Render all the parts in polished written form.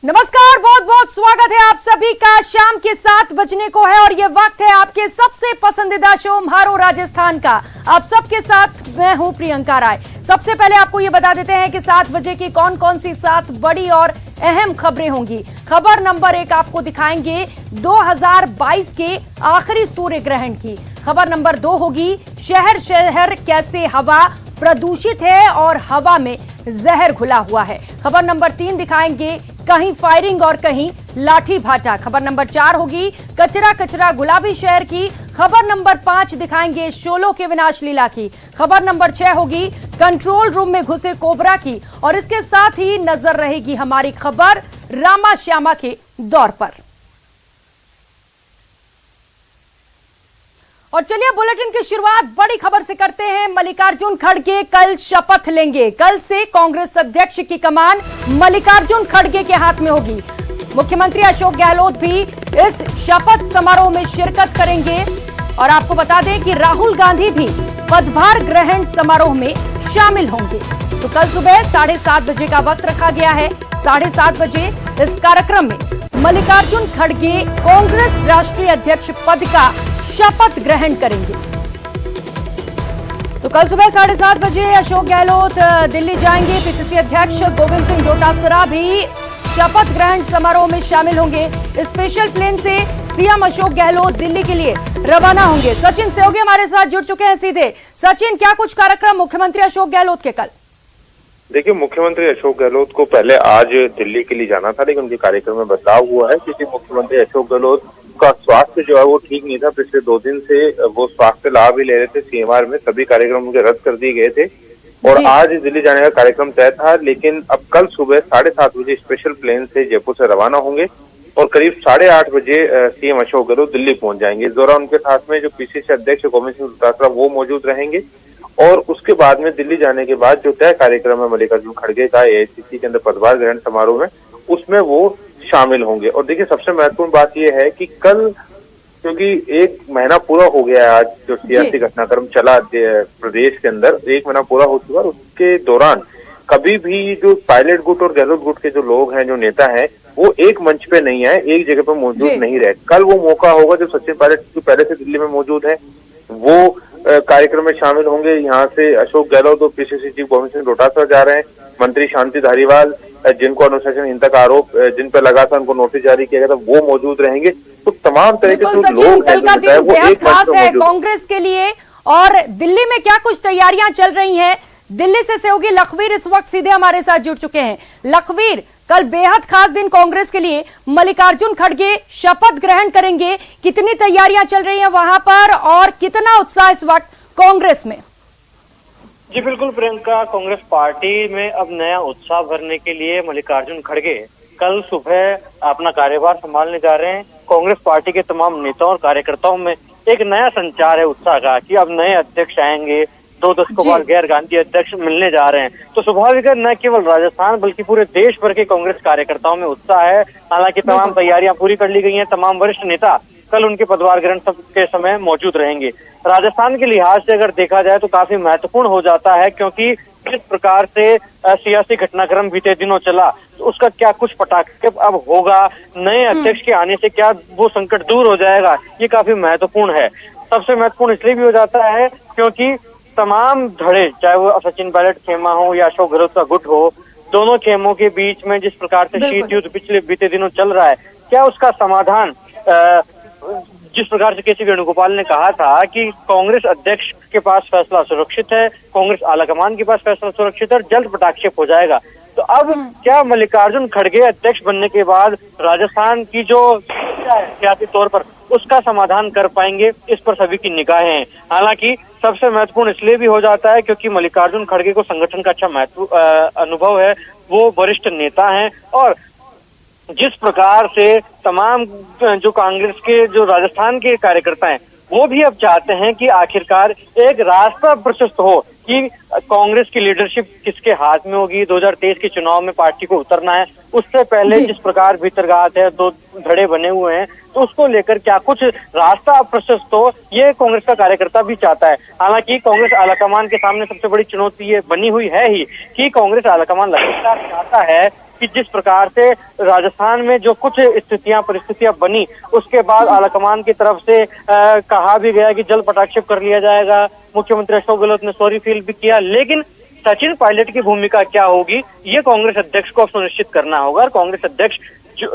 नमस्कार, बहुत बहुत स्वागत है आप सभी का। शाम के 7 बजने को है और ये वक्त है आपके सबसे पसंदीदा शो म्हारो राजस्थान का। आप सबके साथ मैं हूं प्रियंका राय। सबसे पहले आपको ये बता देते हैं कि 7 बजे की कौन कौन सी 7 बड़ी और अहम खबरें होंगी। खबर नंबर 1 आपको दिखाएंगे 2022 के आखिरी सूर्य ग्रहण की। खबर नंबर 2 होगी शहर शहर कैसे हवा प्रदूषित है और हवा में जहर घुला हुआ है। खबर नंबर 3 दिखाएंगे कहीं फायरिंग और कहीं लाठी भाटा। खबर नंबर 4 होगी कचरा कचरा गुलाबी शहर की। खबर नंबर 5 दिखाएंगे शोलो के विनाश लीला की। खबर नंबर 6 होगी कंट्रोल रूम में घुसे कोबरा की। और इसके साथ ही नजर रहेगी हमारी खबर रामा श्यामा के दौर पर। और चलिए बुलेटिन की शुरुआत बड़ी खबर से करते हैं। मल्लिकार्जुन खड़गे कल शपथ लेंगे। कल से कांग्रेस अध्यक्ष की कमान मल्लिकार्जुन खड़गे के हाथ में होगी। मुख्यमंत्री अशोक गहलोत भी इस शपथ समारोह में शिरकत करेंगे। और आपको बता दें कि राहुल गांधी भी पदभार ग्रहण समारोह में शामिल होंगे। तो कल सुबह 7:30 बजे का वक्त रखा गया है। 7:30 बजे इस कार्यक्रम में मल्लिकार्जुन खड़गे कांग्रेस राष्ट्रीय अध्यक्ष पद का शपथ ग्रहण करेंगे। तो कल सुबह 7:30 बजे अशोक गहलोत दिल्ली जाएंगे। पीसीसी अध्यक्ष गोविंद सिंह डोटासरा भी शपथ ग्रहण समारोह में शामिल होंगे। स्पेशल प्लेन से सीएम अशोक गहलोत दिल्ली के लिए रवाना होंगे। सचिन सहयोगी हमारे साथ जुड़ चुके हैं सीधे। सचिन, क्या कुछ कार्यक्रम मुख्यमंत्री अशोक गहलोत के कल? देखिए, मुख्यमंत्री अशोक गहलोत को पहले आज दिल्ली के लिए जाना था, लेकिन उनके कार्यक्रम में बदलाव हुआ है क्योंकि मुख्यमंत्री अशोक गहलोत का स्वास्थ्य जो है वो ठीक नहीं था। पिछले 2 दिन से वो स्वास्थ्य लाभ ही ले रहे थे। सीएमआर में सभी कार्यक्रम उनके रद्द कर दिए गए थे और आज दिल्ली जाने का कार्यक्रम तय था, लेकिन अब कल सुबह 7:30 बजे स्पेशल प्लेन से जयपुर से रवाना होंगे और करीब 8:30 बजे सीएम अशोक गहलोत दिल्ली पहुंच जाएंगे। इस दौरान उनके साथ में जो पीसीसी अध्यक्ष गोविंद सिंह डोटासरा वो मौजूद रहेंगे और उसके बाद में दिल्ली जाने के बाद जो तय कार्यक्रम है मल्लिकार्जुन खड़गे का एआईसीसी के अंदर पदभार ग्रहण समारोह में, उसमें वो शामिल होंगे। और देखिए, सबसे महत्वपूर्ण बात यह है कि कल, क्योंकि 1 महीना पूरा हो गया है आज जो सियासी घटनाक्रम चला प्रदेश के अंदर, 1 महीना पूरा हो चुका है। उसके दौरान कभी भी जो पायलट गुट और गहलोत गुट के जो लोग हैं, जो नेता हैं, वो एक मंच पे नहीं है, एक जगह पे मौजूद नहीं रहे। कल वो मौका होगा जब सचिन पायलट जो पहले से दिल्ली में मौजूद है वो कार्यक्रम में शामिल होंगे। यहाँ से अशोक गहलोत और पीसीसी चीफ गोविंद सिंह डोटासरा जा रहे हैं। मंत्री शांति धारीवाल, जिनको अनुशासनहीनता का आरोप जिन पर लगा था, उनको नोटिस जारी किया गया था, वो मौजूद रहेंगे। तो तमाम तरह के जो लोग हैं वो एक खास है कांग्रेस के लिए। और दिल्ली में क्या कुछ तैयारियां चल रही हैं? दिल्ली से सहयोगी लखवीर इस वक्त सीधे हमारे साथ जुड़ चुके हैं। लखवीर, कल बेहद खास दिन कांग्रेस के लिए। मल्लिकार्जुन खड़गे शपथ ग्रहण करेंगे। कितनी तैयारियां चल रही हैं वहां पर और कितना उत्साह इस वक्त कांग्रेस में? जी बिल्कुल प्रियंका, कांग्रेस पार्टी में अब नया उत्साह भरने के लिए मल्लिकार्जुन खड़गे कल सुबह अपना कार्यभार संभालने जा रहे हैं। कांग्रेस पार्टी के तमाम नेताओं और कार्यकर्ताओं में एक नया संचार है उत्साह का कि अब नए अध्यक्ष आएंगे। 2-10 को बाद गैर गांधी अध्यक्ष मिलने जा रहे हैं। तो स्वाभाविक है न केवल राजस्थान बल्कि पूरे देश भर के कांग्रेस कार्यकर्ताओं में उत्साह है। हालांकि तमाम तैयारियां पूरी कर ली गई हैं। तमाम वरिष्ठ नेता कल उनके पदभार ग्रहण के समय मौजूद रहेंगे। राजस्थान के लिहाज से अगर देखा जाए तो काफी महत्वपूर्ण हो जाता है, क्योंकि जिस प्रकार से सियासी घटनाक्रम बीते दिनों चला, तो उसका क्या कुछ पटाक्षेप अब होगा, नए अध्यक्ष के आने से क्या वो संकट दूर हो जाएगा, ये काफी महत्वपूर्ण है। सबसे महत्वपूर्ण इसलिए भी हो जाता है क्योंकि तमाम धड़े, चाहे वो सचिन पायलट खेमा हो या अशोक गहलोत का गुट हो, दोनों खेमों के बीच में जिस प्रकार से शीत युद्ध पिछले बीते दिनों चल रहा है, क्या उसका समाधान जिस प्रकार से केसी वेणुगोपाल ने कहा था कि कांग्रेस अध्यक्ष के पास फैसला सुरक्षित है, कांग्रेस आलाकमान के पास फैसला सुरक्षित है और जल्द पटाक्षेप हो जाएगा। तो अब क्या मल्लिकार्जुन खड़गे अध्यक्ष बनने के बाद राजस्थान की जो सियासी तौर पर उसका समाधान कर पाएंगे, इस पर सभी की निगाहें हैं। हालांकि सबसे महत्वपूर्ण इसलिए भी हो जाता है क्योंकि मल्लिकार्जुन खड़गे को संगठन का अच्छा अनुभव है। वो वरिष्ठ नेता हैं और जिस प्रकार से तमाम जो कांग्रेस के जो राजस्थान के कार्यकर्ता हैं वो भी अब चाहते हैं कि आखिरकार एक रास्ता प्रशस्त हो कि कांग्रेस की लीडरशिप किसके हाथ में होगी। 2023 के चुनाव में पार्टी को उतरना है, उससे पहले जिस प्रकार भीतरघात है, 2 धड़े बने हुए हैं, तो उसको लेकर क्या कुछ रास्ता प्रशस्त हो, ये कांग्रेस का कार्यकर्ता भी चाहता है। हालांकि कांग्रेस आलाकमान के सामने सबसे बड़ी चुनौती ये बनी हुई है ही कि कांग्रेस आलाकमान लगातार चाहता है कि जिस प्रकार से राजस्थान में जो कुछ परिस्थितियां बनी, उसके बाद आलाकमान की तरफ से कहा भी गया कि जल पटाक्षेप कर लिया जाएगा। मुख्यमंत्री अशोक गहलोत ने सॉरी फील भी किया, लेकिन सचिन पायलट की भूमिका क्या होगी ये कांग्रेस अध्यक्ष को अब सुनिश्चित करना होगा। और कांग्रेस अध्यक्ष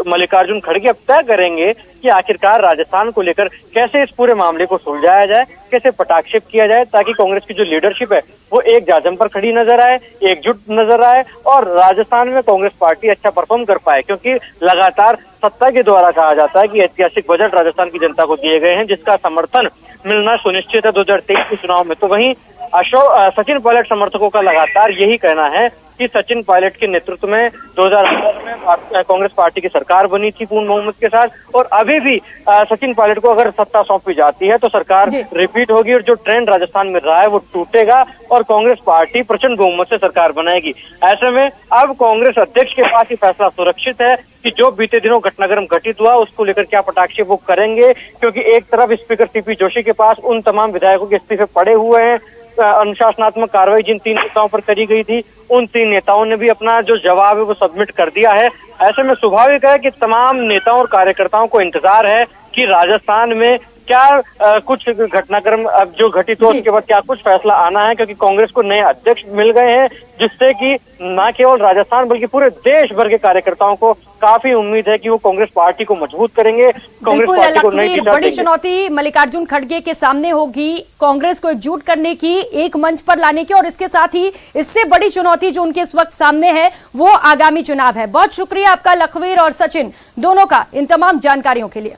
मल्लिकार्जुन खड़गे अब तय करेंगे कि आखिरकार राजस्थान को लेकर कैसे इस पूरे मामले को सुलझाया जाए, कैसे पटाक्षेप किया जाए, ताकि कांग्रेस की जो लीडरशिप है वो एक जाजम पर खड़ी नजर आए, एकजुट नजर आए और राजस्थान में कांग्रेस पार्टी अच्छा परफॉर्म कर पाए। क्योंकि लगातार सत्ता के द्वारा कहा जाता है कि ऐतिहासिक बजट राजस्थान की जनता को दिए गए हैं, जिसका समर्थन मिलना सुनिश्चित है 2023 के चुनाव में। तो वहीं सचिन पायलट समर्थकों का लगातार यही कहना है कि सचिन पायलट के नेतृत्व में 2018 में कांग्रेस पार्टी की सरकार बनी थी पूर्ण बहुमत के साथ, और अभी भी सचिन पायलट को अगर सत्ता सौंपी जाती है तो सरकार रिपीट होगी और जो ट्रेंड राजस्थान में रहा है वो टूटेगा और कांग्रेस पार्टी प्रचंड बहुमत से सरकार बनाएगी। ऐसे में अब कांग्रेस अध्यक्ष के पास ये फैसला सुरक्षित है कि जो बीते दिनों घटनाक्रम घटित हुआ उसको लेकर क्या पटाक्षेप वो करेंगे, क्योंकि एक तरफ स्पीकर सीपी जोशी के पास उन तमाम विधायकों के इस्तीफे पड़े हुए हैं। अनुशासनात्मक कार्रवाई जिन 3 नेताओं पर करी गई थी, उन 3 नेताओं ने भी अपना जो जवाब है वो सबमिट कर दिया है। ऐसे में स्वाभाविक है कि तमाम नेताओं और कार्यकर्ताओं को इंतजार है कि राजस्थान में क्या कुछ घटनाक्रम अब जो घटित हो उसके बाद क्या कुछ फैसला आना है, क्योंकि कांग्रेस को नए अध्यक्ष मिल गए हैं, जिससे कि न केवल राजस्थान बल्कि पूरे देश भर के कार्यकर्ताओं को काफी उम्मीद है कि वो कांग्रेस पार्टी को मजबूत करेंगे, कांग्रेस पार्टी को नई दिशा बड़ी चुनौती मल्लिकार्जुन खड़गे के सामने होगी कांग्रेस को एकजुट करने की, एक मंच पर लाने की, और इसके साथ ही इससे बड़ी चुनौती जो उनके इस वक्त सामने है वो आगामी चुनाव है। बहुत शुक्रिया आपका लखवीर और सचिन दोनों का इन तमाम जानकारियों के लिए।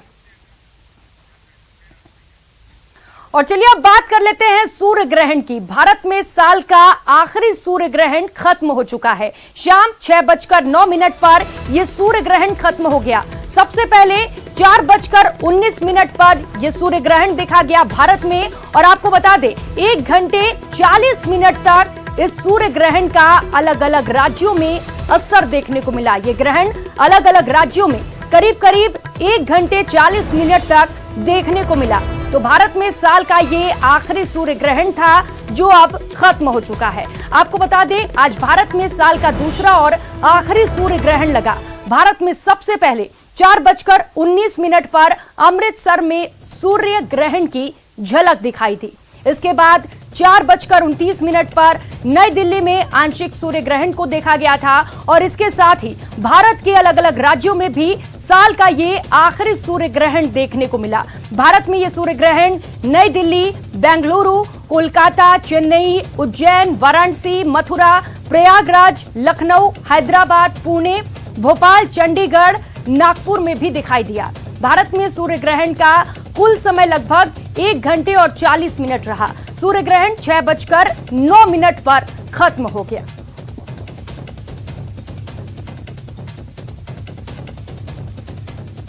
और चलिए अब बात कर लेते हैं सूर्य ग्रहण की। भारत में साल का आखिरी सूर्य ग्रहण खत्म हो चुका है। शाम 6:09 पर यह सूर्य ग्रहण खत्म हो गया। सबसे पहले 4:19 पर यह सूर्य ग्रहण देखा गया भारत में, और आपको बता दें 1 घंटे 40 मिनट तक इस सूर्य ग्रहण का अलग अलग राज्यों में असर देखने को मिला। यह ग्रहण अलग अलग राज्यों में करीब करीब 1 घंटे 40 मिनट तक देखने को मिला। तो भारत में साल का ये आखिरी सूर्य ग्रहण था जो अब खत्म हो चुका है। आपको बता दें आज भारत में साल का दूसरा और आखिरी सूर्य ग्रहण लगा। भारत में सबसे पहले 4:19 पर अमृतसर में सूर्य ग्रहण की झलक दिखाई दी। इसके बाद 4:29 पर नई दिल्ली में आंशिक सूर्य ग्रहण को देखा गया था, और इसके साथ ही भारत के अलग अलग राज्यों में भी साल का ये आखिरी सूर्य ग्रहण देखने को मिला। भारत में ये सूर्य ग्रहण नई दिल्ली, बेंगलुरु, कोलकाता, चेन्नई, उज्जैन, वाराणसी, मथुरा, प्रयागराज, लखनऊ, हैदराबाद, पुणे, भोपाल, चंडीगढ़, नागपुर में भी दिखाई दिया। भारत में सूर्य ग्रहण का कुल समय लगभग 1 घंटे और 40 मिनट रहा। सूर्य ग्रहण 6:09 पर खत्म हो गया।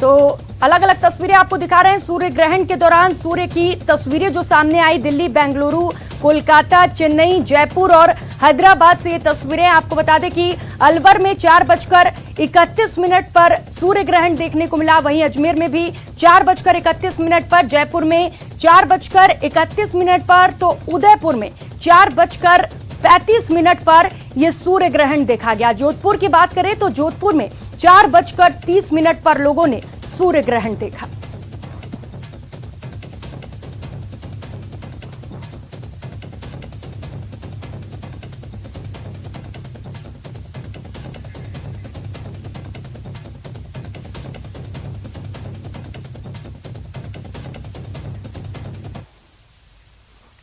तो अलग अलग तस्वीरें आपको दिखा रहे हैं सूर्य ग्रहण के दौरान। सूर्य की तस्वीरें जो सामने आई दिल्ली, बेंगलुरु, कोलकाता, चेन्नई, जयपुर और हैदराबाद से ये तस्वीरें। आपको बता दें कि अलवर में 4:31 पर सूर्य ग्रहण देखने को मिला। वहीं अजमेर में भी 4:31 पर, जयपुर में 4:31 पर, तो उदयपुर में 4:35 पर यह सूर्य ग्रहण देखा गया। जोधपुर की बात करें तो जोधपुर में 4:30 पर लोगों ने सूर्य ग्रहण देखा।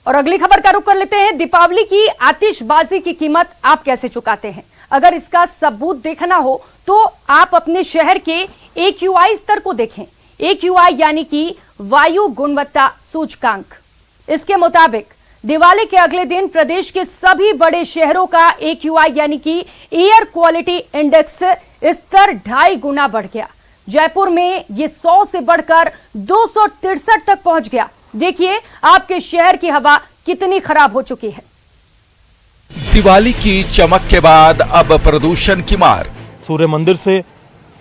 और अगली खबर का रुख कर लेते हैं। दीपावली की आतिशबाजी की कीमत आप कैसे चुकाते हैं? अगर इसका सबूत देखना हो तो आप अपने शहर के AQI स्तर को देखें। AQI यानी कि वायु गुणवत्ता सूचकांक। इसके मुताबिक दिवाली के अगले दिन प्रदेश के सभी बड़े शहरों का AQI यानी कि एयर क्वालिटी इंडेक्स स्तर 2.5 गुना बढ़ गया। जयपुर में ये 100 से बढ़कर 263 तक पहुंच गया। देखिए आपके शहर की हवा कितनी खराब हो चुकी है। दिवाली की चमक के बाद अब प्रदूषण की मार। सूर्य मंदिर से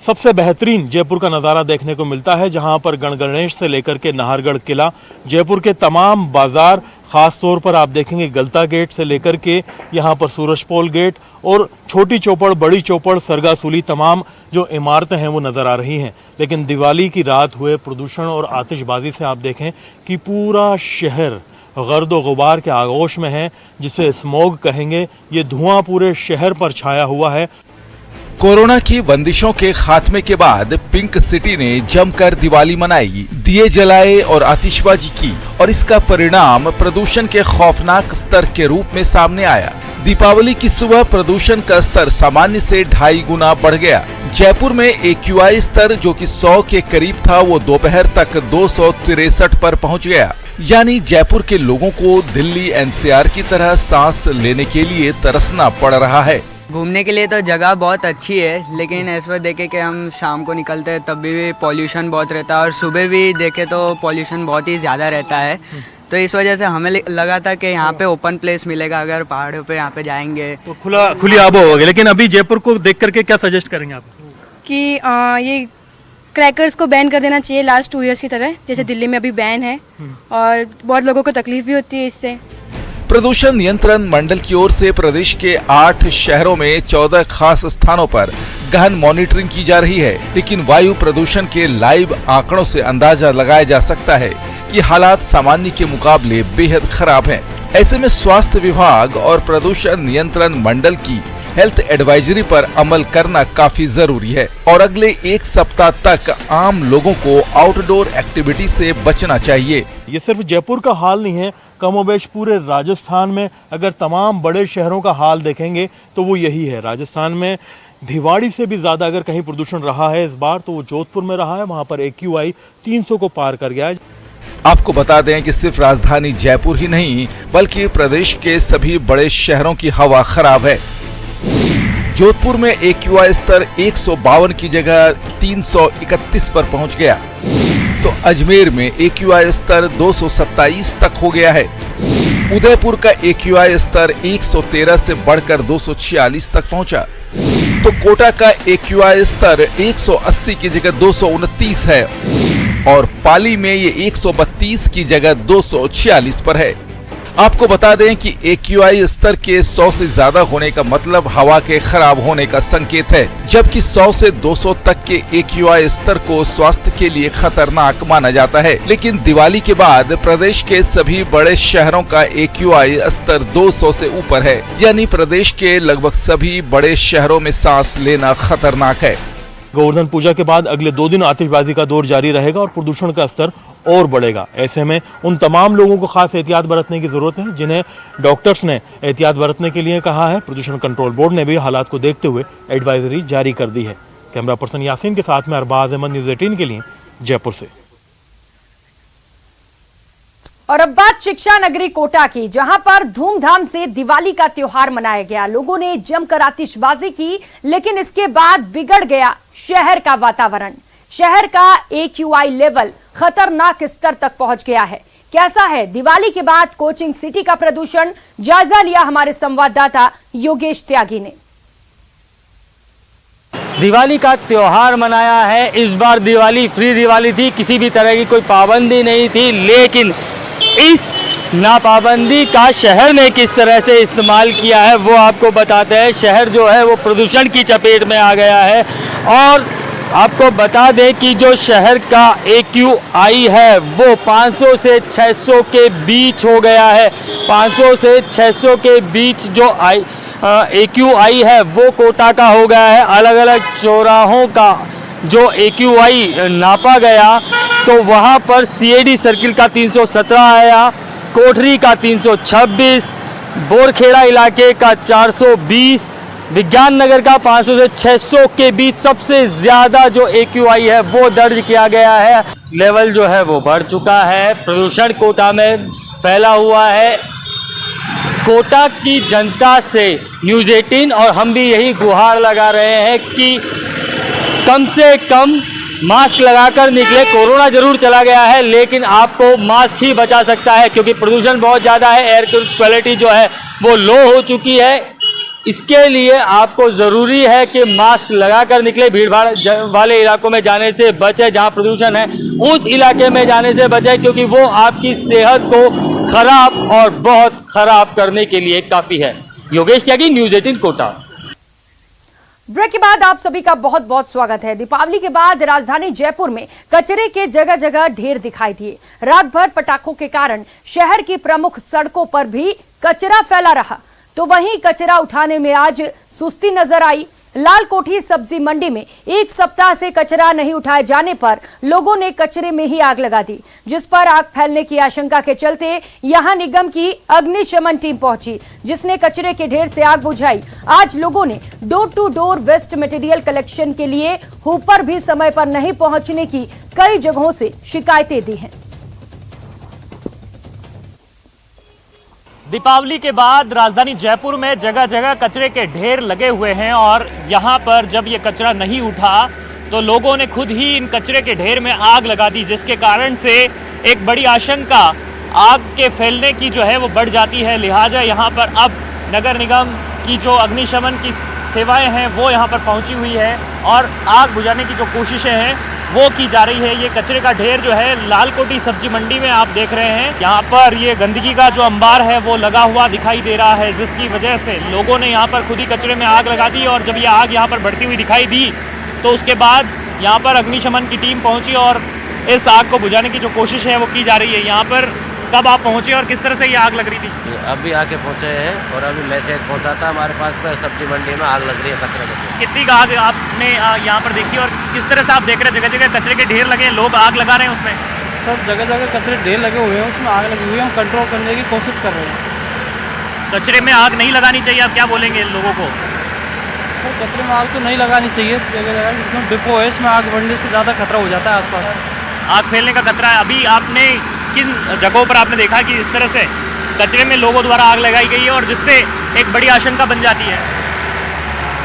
सबसे बेहतरीन जयपुर का नज़ारा देखने को मिलता है, जहां पर गणगणेश से लेकर के नाहरगढ़ किला, जयपुर के तमाम बाजार, ख़ास तौर पर आप देखेंगे गलता गेट से लेकर के यहाँ पर सूरजपोल गेट और छोटी चौपड़, बड़ी चौपड़, सरगासूली तमाम जो इमारतें हैं वो नज़र आ रही हैं। लेकिन दिवाली की रात हुए प्रदूषण और आतिशबाजी से आप देखें कि पूरा शहर गर्द व गुबार के आगोश में है, जिसे स्मॉग कहेंगे। ये धुआं पूरे शहर पर छाया हुआ है। कोरोना की बंदिशों के खात्मे के बाद पिंक सिटी ने जमकर दिवाली मनाई, दिए जलाए और आतिशबाजी की, और इसका परिणाम प्रदूषण के खौफनाक स्तर के रूप में सामने आया। दीपावली की सुबह प्रदूषण का स्तर सामान्य से 2.5 गुना बढ़ गया। जयपुर में AQI स्तर जो कि 100 के करीब था, वो दोपहर तक 263 पर पहुंच गया। यानी जयपुर के लोगों को दिल्ली NCR की तरह सांस लेने के लिए तरसना पड़ रहा है। घूमने के लिए तो जगह बहुत अच्छी है, लेकिन इस वक्त देखें कि हम शाम को निकलते हैं तब भी पॉल्यूशन बहुत रहता है, और सुबह भी देखें तो पॉल्यूशन बहुत ही ज़्यादा रहता है। तो इस वजह से हमें लगा था कि यहाँ पे ओपन प्लेस मिलेगा, अगर पहाड़ों पे यहाँ पे जाएंगे तो खुली आबो होगी। लेकिन अभी जयपुर को देख करके क्या सजेस्ट करेंगे आप? कि ये क्रैकर्स को बैन कर देना चाहिए लास्ट 2 इयर्स की तरह, जैसे दिल्ली में अभी बैन है, और बहुत लोगों को तकलीफ भी होती है इससे। प्रदूषण नियंत्रण मंडल की ओर से प्रदेश के 8 शहरों में 14 खास स्थानों पर गहन मॉनिटरिंग की जा रही है। लेकिन वायु प्रदूषण के लाइव आंकड़ों से अंदाजा लगाया जा सकता है कि हालात सामान्य के मुकाबले बेहद खराब हैं। ऐसे में स्वास्थ्य विभाग और प्रदूषण नियंत्रण मंडल की हेल्थ एडवाइजरी पर अमल करना काफी जरूरी है, और अगले 1 सप्ताह तक आम लोगों को आउटडोर एक्टिविटी से बचना चाहिए। ये सिर्फ जयपुर का हाल नहीं है, कमोबेश पूरे राजस्थान में अगर तमाम बड़े शहरों का हाल देखेंगे तो वो यही है। राजस्थान में भिवाड़ी से भी ज़्यादा अगर कहीं प्रदूषण रहा है इस बार तो वो जोधपुर में रहा है। वहाँ पर AQI 300 को पार कर गया है। आपको बता दें कि सिर्फ राजधानी जयपुर ही नहीं बल्कि प्रदेश के सभी बड़े शहरों की हवा खराब है। जोधपुर में AQI स्तर 152 की जगह 331 पर पहुंच गया, तो अजमेर में AQI स्तर 227 तक हो गया है। उदयपुर का AQI स्तर 113 से बढ़कर 246 तक पहुंचा, तो कोटा का AQI स्तर 180 की जगह 229 है, और पाली में ये 132 की जगह 246 पर है। आपको बता दें कि AQI स्तर के 100 से ज्यादा होने का मतलब हवा के खराब होने का संकेत है, जबकि 100 से 200 तक के AQI स्तर को स्वास्थ्य के लिए खतरनाक माना जाता है। लेकिन दिवाली के बाद प्रदेश के सभी बड़े शहरों का AQI स्तर 200 से ऊपर है, यानी प्रदेश के लगभग सभी बड़े शहरों में सांस लेना खतरनाक है। गोवर्धन पूजा के बाद अगले 2 दिन आतिशबाजी का दौर जारी रहेगा और प्रदूषण का स्तर और बढ़ेगा। ऐसे में उन तमाम लोगों को खास एहतियात बरतने की जरूरत है जिन्हें डॉक्टर्स ने एहतियात बरतने के लिए कहा है। प्रदूषण कंट्रोल बोर्ड ने भी हालात को देखते हुए एडवाइजरी जारी कर दी है। कैमरा पर्सन यासीन के साथ में अरबाज अहमद, न्यूज़ 18 के लिए जयपुर से। और अब बात शिक्षा नगरी कोटा की, जहां पर धूमधाम से दिवाली का त्योहार मनाया गया। लोगों ने जमकर आतिशबाजी की, लेकिन इसके बाद बिगड़ गया शहर का वातावरण। शहर का AQI लेवल खतरनाक स्तर तक पहुंच गया है। कैसा है दिवाली के बाद कोचिंग सिटी का प्रदूषण, जायजा लिया हमारे संवाददाता योगेश त्यागी ने। दिवाली का त्योहार मनाया है। इस बार दिवाली फ्री दिवाली थी, किसी भी तरह की कोई पाबंदी नहीं थी, लेकिन इस नापाबंदी का शहर ने किस तरह से इस्तेमाल किया है वो आपको बताते हैं। शहर जो है वो प्रदूषण की चपेट में आ गया है, और आपको बता दें कि जो शहर का AQI है वो 500 से 600 के बीच हो गया है। 500 से 600 के बीच जो AQI है वो कोटा का हो गया है। अलग अलग चौराहों का जो AQI नापा गया तो वहाँ पर CAD सर्किल का 317 आया, कोठरी का 326, बोरखेड़ा इलाके का 420, विज्ञान नगर का 500 से 600 के बीच सबसे ज़्यादा जो AQI है वो दर्ज किया गया है। लेवल जो है वो बढ़ चुका है, प्रदूषण कोटा में फैला हुआ है। कोटा की जनता से न्यूज़ 18 और हम भी यही गुहार लगा रहे हैं कि कम से कम मास्क लगाकर निकले। कोरोना जरूर चला गया है, लेकिन आपको मास्क ही बचा सकता है, क्योंकि प्रदूषण बहुत ज़्यादा है। एयर क्वालिटी जो है वो लो हो चुकी है। इसके लिए आपको ज़रूरी है कि मास्क लगाकर निकले, भीड़ भाड़ वाले इलाकों में जाने से बचें, जहां प्रदूषण है उस इलाके में जाने से बचें, क्योंकि वो आपकी सेहत को खराब और बहुत खराब करने के लिए काफ़ी है। योगेश त्यागी, न्यूज़ 18 कोटा। ब्रेक के बाद आप सभी का बहुत बहुत स्वागत है। दीपावली के बाद राजधानी जयपुर में कचरे के जगह जगह ढेर दिखाई दिए। रात भर पटाखों के कारण शहर की प्रमुख सड़कों पर भी कचरा फैला रहा, तो वहीं कचरा उठाने में आज सुस्ती नजर आई। लाल कोठी सब्जी मंडी में एक सप्ताह से कचरा नहीं उठाए जाने पर लोगों ने कचरे में ही आग लगा दी, जिस पर आग फैलने की आशंका के चलते यहां निगम की अग्निशमन टीम पहुंची, जिसने कचरे के ढेर से आग बुझाई। आज लोगों ने door to door waste material collection के लिए हुपर भी समय पर नहीं पहुंचने की कई जगहों से शिकायतें दी हैं। दीपावली के बाद राजधानी जयपुर में जगह जगह कचरे के ढेर लगे हुए हैं और यहाँ पर जब ये कचरा नहीं उठा तो लोगों ने खुद ही इन कचरे के ढेर में आग लगा दी, जिसके कारण से एक बड़ी आशंका आग के फैलने की जो है वो बढ़ जाती है। लिहाजा यहाँ पर अब नगर निगम की जो अग्निशमन की सेवाएं हैं वो यहाँ पर पहुँची हुई है और आग बुझाने की जो कोशिशें हैं वो की जा रही है। ये कचरे का ढेर जो है लाल कोठी सब्जी मंडी में आप देख रहे हैं, यहाँ पर ये गंदगी का जो अंबार है वो लगा हुआ दिखाई दे रहा है, जिसकी वजह से लोगों ने यहाँ पर खुद ही कचरे में आग लगा दी। और जब ये आग यहाँ पर बढ़ती हुई दिखाई दी तो उसके बाद यहाँ पर अग्निशमन की टीम पहुँची और इस आग को बुझाने की जो कोशिश है वो की जा रही है। यहाँ पर कब आप पहुँचे और किस तरह से ये आग लग रही थी? अभी आके पहुँचे हैं और अभी मैसेज पहुँचा था हमारे पास पे सब्जी मंडी में आग लग रही है कचरे में। कितनी आग आपने यहाँ पर देखी और किस तरह से आप देख रहे हैं जगह जगह कचरे के ढेर लगे हैं, लोग आग लगा रहे हैं उसमें? सर जगह जगह कचरे ढेर लगे हुए हैं, उसमें आग लगी हुई है, हम कंट्रोल करने की कोशिश कर रहे हैं। कचरे में आग नहीं लगानी चाहिए, आप क्या बोलेंगे लोगों को? सर कचरे में आग तो नहीं लगानी चाहिए, जगह जगह इसमें डिपो है, इसमें आग बढ़ने से ज़्यादा खतरा हो जाता है आसपास। आग फैलने का खतरा है। अभी आपने किन जगहों पर आपने देखा कि इस तरह से कचरे में लोगों द्वारा आग लगाई गई है और जिससे एक बड़ी आशंका बन जाती है?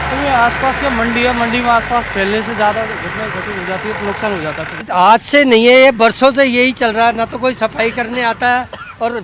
तो ये आसपास क्या मंडी है, मंडी में आसपास फैलने से ज़्यादा घटना घटित हो जाती है तो नुकसान हो जाता है। आज से नहीं है, ये बरसों से यही चल रहा है, ना तो कोई सफाई करने आता है और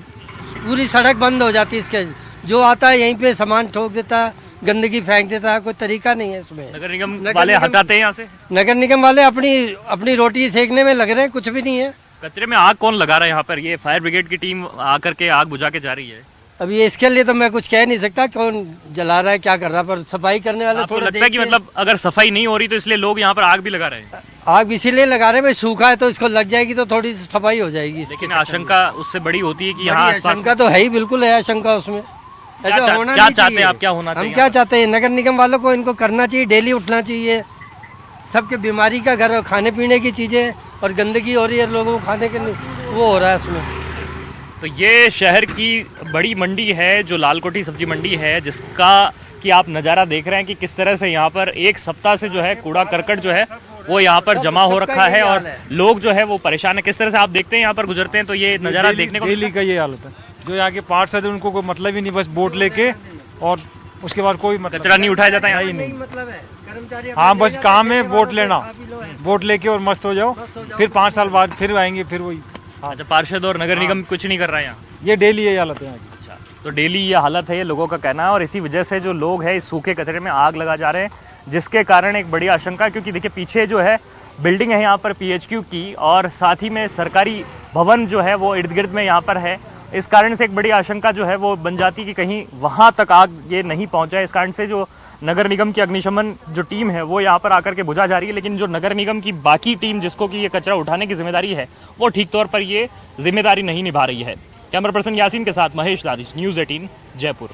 पूरी सड़क बंद हो जाती है। इसके जो आता है यहीं पे सामान ठोक देता है, गंदगी फेंक देता है, कोई तरीका नहीं है इसमें। नगर निगम वाले हटाते हैं यहाँ से? नगर निगम वाले अपनी रोटी सेकने में लग रहे हैं, कुछ भी नहीं है। कचरे में आग कौन लगा रहा है यहाँ पर? ये फायर ब्रिगेड की टीम आकर के आग बुझा के जा रही है। अब ये इसके लिए तो मैं कुछ कह नहीं सकता कौन जला रहा है क्या कर रहा है, पर सफाई करने वाले आपको लगता है कि मतलब अगर सफाई नहीं हो रही तो इसलिए लोग यहाँ पर आग भी लगा रहे हैं? आग इसीलिए लगा रहे हैं भाई, सूखा है तो इसको लग जाएगी तो थोड़ी सफाई हो जाएगी। लेकिन आशंका उससे बड़ी होती है कि यहाँ आशंका तो है ही, बिल्कुल है आशंका उसमें। क्या चाहते हैं आप, क्या होना चाहिए? हम क्या चाहते हैं, नगर निगम वालों को इनको करना चाहिए, डेली उठना चाहिए। सबके बीमारी का घर, खाने पीने की चीज़ें और गंदगी हो रही है, लोगों को खाने के वो हो रहा है इसमें। तो ये शहर की बड़ी मंडी है जो लाल कोठी सब्जी मंडी है, जिसका कि आप नज़ारा देख रहे हैं कि किस तरह से यहाँ पर एक सप्ताह से जो है कूड़ा करकट जो है वो यहाँ पर जमा हो रखा है और लोग जो है वो परेशान है। किस तरह से आप देखते हैं यहाँ पर गुजरते हैं तो ये नज़ारा देखने को डेली का ये हालत है। जो यहाँ के पार्ट्स है उनको कोई मतलब ही नहीं, बस बोट लेके और उसके बाद कोई मतलब कचरा नहीं उठाया जाता है ही नहीं। हाँ बस काम है वोट लेना, वोट लेके और मस्त हो जाओ, फिर 5 साल बाद फिर आएंगे फिर वही। अच्छा, पार्षद और नगर निगम कुछ नहीं कर रहा है यहाँ? ये डेली ये हालत है यहाँ की। अच्छा, तो डेली ये हालत है, ये लोगों का कहना है और इसी वजह से जो लोग हैं इस सूखे कचरे में आग लगा जा रहे हैं, जिसके कारण एक बड़ी आशंका है। क्योंकि देखिए पीछे जो है बिल्डिंग है यहाँ पर PHQ की और साथ ही में सरकारी भवन जो है वो इर्द गिर्द में यहाँ पर है। इस कारण से एक बड़ी आशंका जो है वो बन जाती कि कहीं वहाँ तक आग ये नहीं पहुँचा। इस कारण से जो नगर निगम की अग्निशमन जो टीम है वो यहाँ पर आकर के बुझा जा रही है, लेकिन जो नगर निगम की बाकी टीम जिसको कि ये कचरा उठाने की जिम्मेदारी है वो ठीक तौर पर ये जिम्मेदारी नहीं निभा रही है। कैमरा पर्सन यासीन के साथ महेश दादिश, न्यूज़ 18 जयपुर।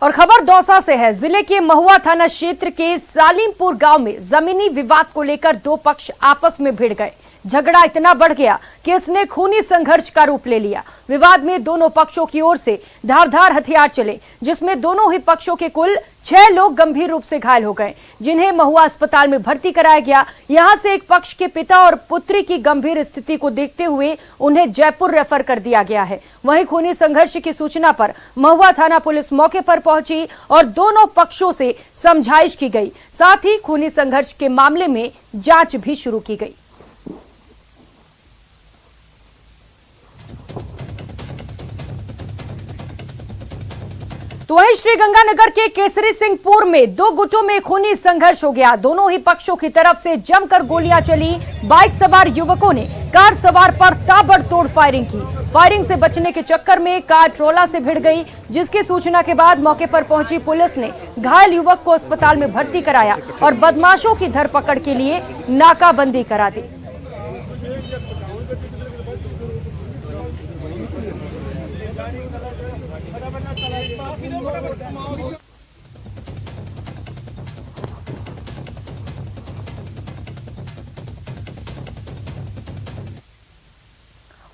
और खबर दौसा से है। जिले के महुआ थाना क्षेत्र के सालिमपुर गांव में जमीनी विवाद को लेकर दो पक्ष आपस में भिड़ गए। झगड़ा इतना बढ़ गया कि इसने खूनी संघर्ष का रूप ले लिया। विवाद में दोनों पक्षों की ओर से धारदार हथियार चले, जिसमें दोनों ही पक्षों के कुल 6 लोग गंभीर रूप से घायल हो गए, जिन्हें महुआ अस्पताल में भर्ती कराया गया। यहां से एक पक्ष के पिता और पुत्री की गंभीर स्थिति को देखते हुए उन्हें जयपुर रेफर कर दिया गया है। वहीं खूनी संघर्ष की सूचना पर महुआ थाना पुलिस मौके पर पहुंची और दोनों पक्षों से समझाइश की गई। साथ ही खूनी संघर्ष के मामले में जांच भी शुरू की गई। तो वहीं श्रीगंगानगर के केसरी सिंहपुर में दो गुटों में खूनी संघर्ष हो गया। दोनों ही पक्षों की तरफ से जमकर गोलियां चली। बाइक सवार युवकों ने कार सवार पर ताबड़तोड़ फायरिंग की। फायरिंग से बचने के चक्कर में कार ट्रोला से भिड़ गई, जिसकी सूचना के बाद मौके पर पहुंची पुलिस ने घायल युवक को अस्पताल में भर्ती कराया और बदमाशों की धरपकड़ के लिए नाकाबंदी करा दी।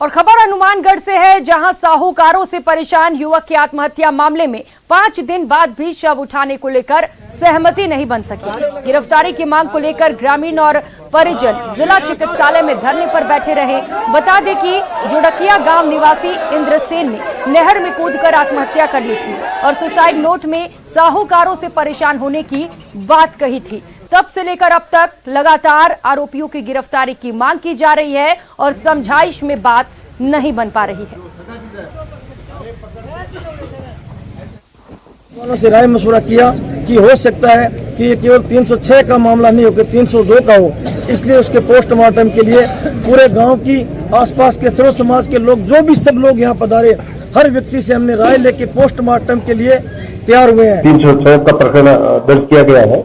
और खबर हनुमानगढ़ से है, जहां साहूकारों से परेशान युवक की आत्महत्या मामले में 5 दिन बाद भी शव उठाने को लेकर सहमति नहीं बन सकी। गिरफ्तारी की मांग को लेकर ग्रामीण और परिजन जिला चिकित्सालय में धरने पर बैठे रहे। बता दें कि जुड़किया गांव निवासी इंद्रसेन ने नहर में कूदकर आत्महत्या कर ली थी और सुसाइड नोट में साहूकारों से परेशान होने की बात कही थी। तब से लेकर अब तक लगातार आरोपियों की गिरफ्तारी की मांग की जा रही है और समझाइश में बात नहीं बन पा रही है। वालों से राय मशवरा किया कि हो सकता है कि ये केवल 306 का मामला नहीं होकर 302 का हो, इसलिए उसके पोस्टमार्टम के लिए पूरे गांव की आसपास के सर्व समाज के लोग, जो भी सब लोग यहाँ पधारे, हर व्यक्ति से हमने राय लेके पोस्टमार्टम के लिए तैयार हुए हैं। 306 का प्रकरण दर्ज किया गया है।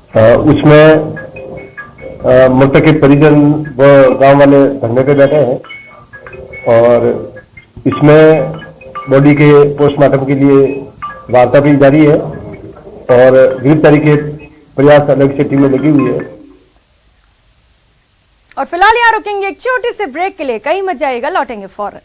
उसमें मृतक के परिजन व गांव वाले धरने पे बैठे हैं और इसमें बॉडी के पोस्टमार्टम के लिए वार्ता भी जारी है और गिरफ्तारी के प्रयास अलग से टीमें लगी हुई है। और फिलहाल यहाँ रुकेंगे एक छोटी सी ब्रेक के लिए, कहीं मत जाइएगा, लौटेंगे फौरन।